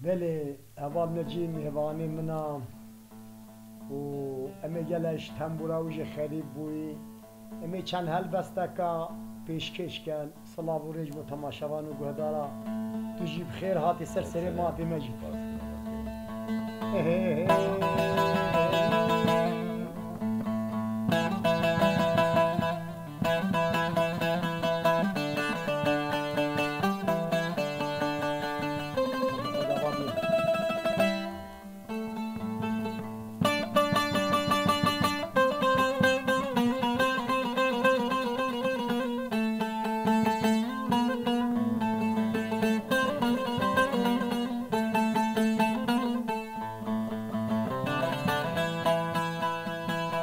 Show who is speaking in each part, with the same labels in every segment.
Speaker 1: بله اول نجین هوانی منا و امی گلش تنبورا ویژ خریب بوی امی چند هل بستکا پیشکش کن صلاح و رجم و تماشاوان و گهدارا تو جیب خیر هاتی سرسری ما بمجید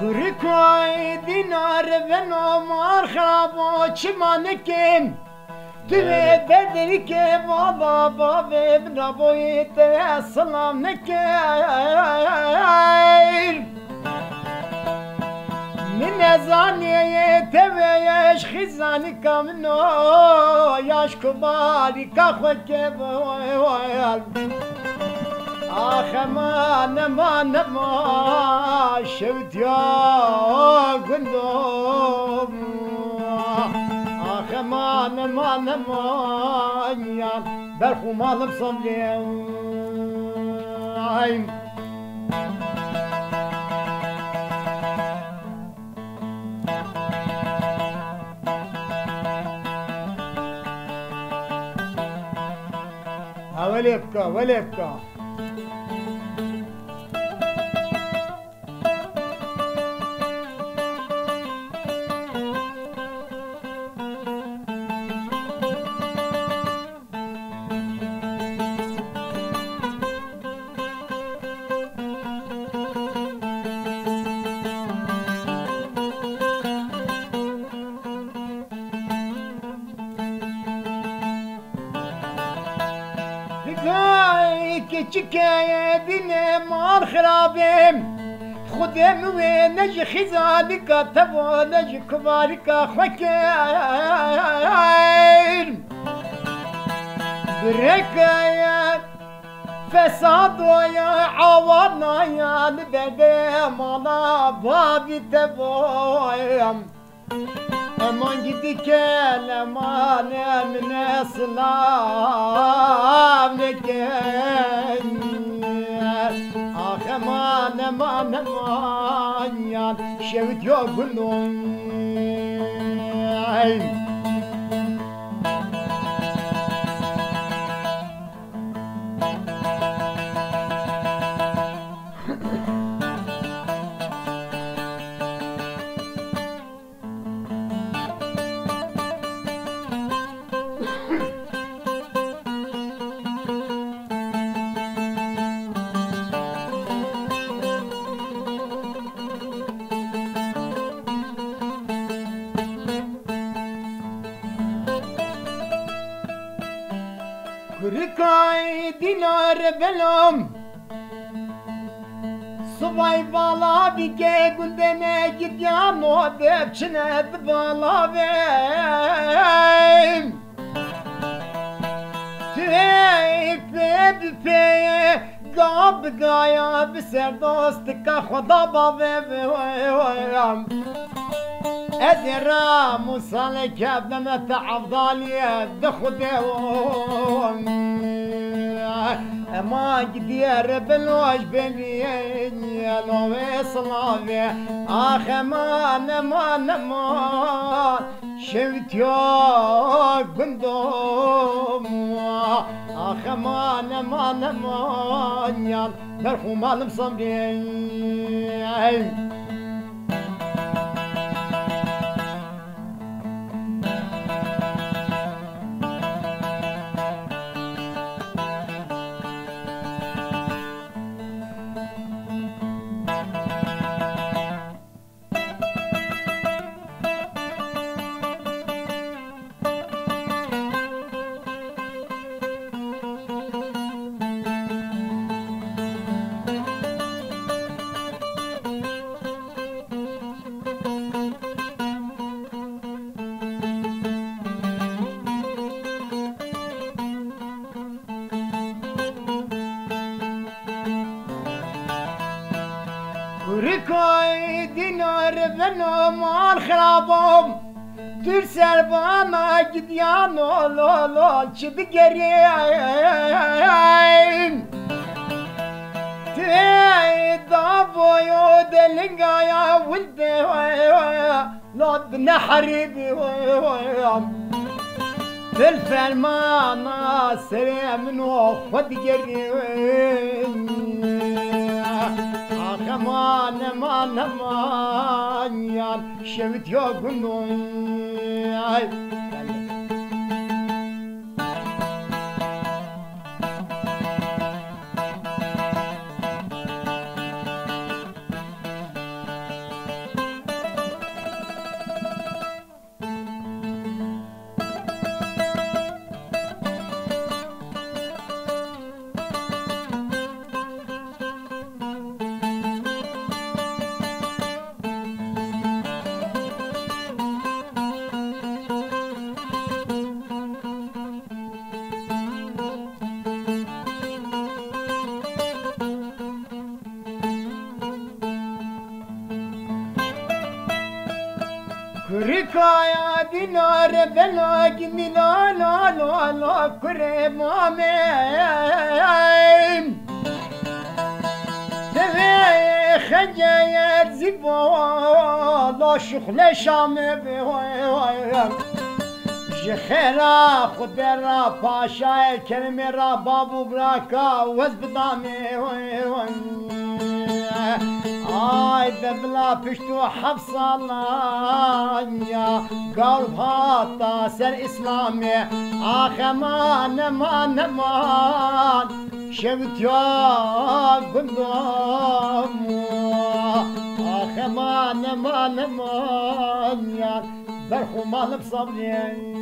Speaker 1: کوریکای دینار و نامار خرابا چمانکم توی بدری که بابا بابا نبویت سلام نکر من ازانیه تویش خیزانی کمنو یاش کباری که خود که بویل آخ ما شوت یا گندم آخ ما یان برخو مالم صبریم وليبكى كيكاية دينا مار خرابيم خدام وينج خزانك تبو نج كبارك خكاير بركايا فساد ويا عوضنا يا نبدا مالا بابي تبويم امان جدي كلمان من اسلام نكين اخ امان يان شوت يا قلون كركاي دينار بلوم صباي بالا بيجي قندنا جديانو دبشنا بالا بيم تيب بي قاب قايا بسر دوستك خدا بابي أزرا مصالك ابن تعفضالي دخدهم ما قدير بلوش بني لو صلافي آخ ما شفت يا قندوم آخ ما يان درخو مالم صبري كركاي دينار بنو مال خرابم در سربانا گدیان لال چه بگریم تی دابویو دلنگایا ولده لاد نحرب بالفرمان سري منو خد قريب امان امان امان يا شفت يا قنوي كركايا دينار بلاك ملا لا لا لا كريمامين تبي خجايا زبوا لا شغل شام بهوي جخيرا خدرا باشا كلمة را بابو براكا وزبدامي آي ببلا پشتو حفظ الله يا قلب هاتا سر اسلامي آخ امان امان امان شبت يا قدام آخ امان امان امان يا برخو مال بصبري